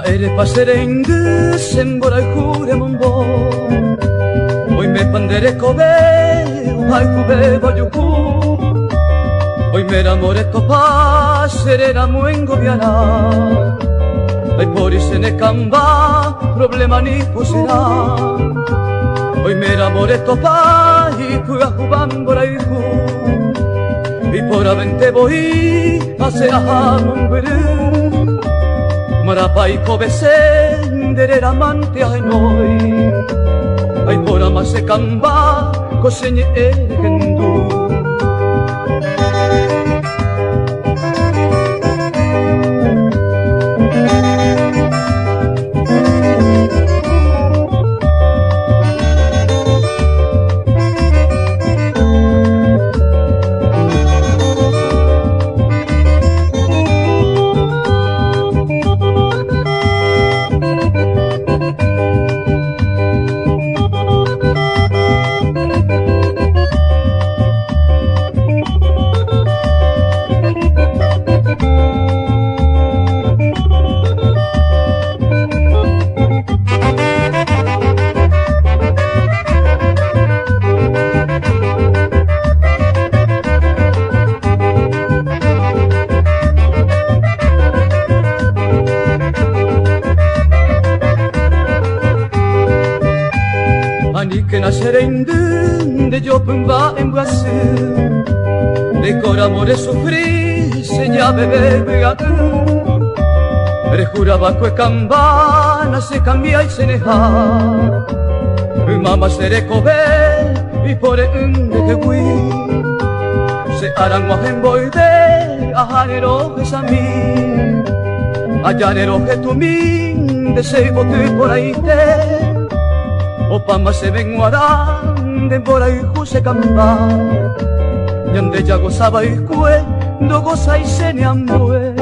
Ere paserengı sembora jure mombo. Hoy me pandere kobe, uhay kube bayuku. Hoy me enamoré topa, serena muengo viana. Ay por isene kamba, problema ni pusera. Hoy me enamoré topa, y puga jubambora iku. Y por avente voy, hace ahamon bere. Marapai kobe sendere amante ahenoi. Ay por amase kamba, kosenye egendu. De yo pumba en Brasil, de cor amore sufrí, se ya bebé begatu. Prejuraba que cambana se cambia y se neja. Mama seré cobe y por en de que fui. Se harán en boide, ajanero que es a mí. Allanero que tú min, de se bote por ahí te. O pama se ven guarán, de por ahí juse camba. Yande ya gozaba y cue, no goza y se ne ambue.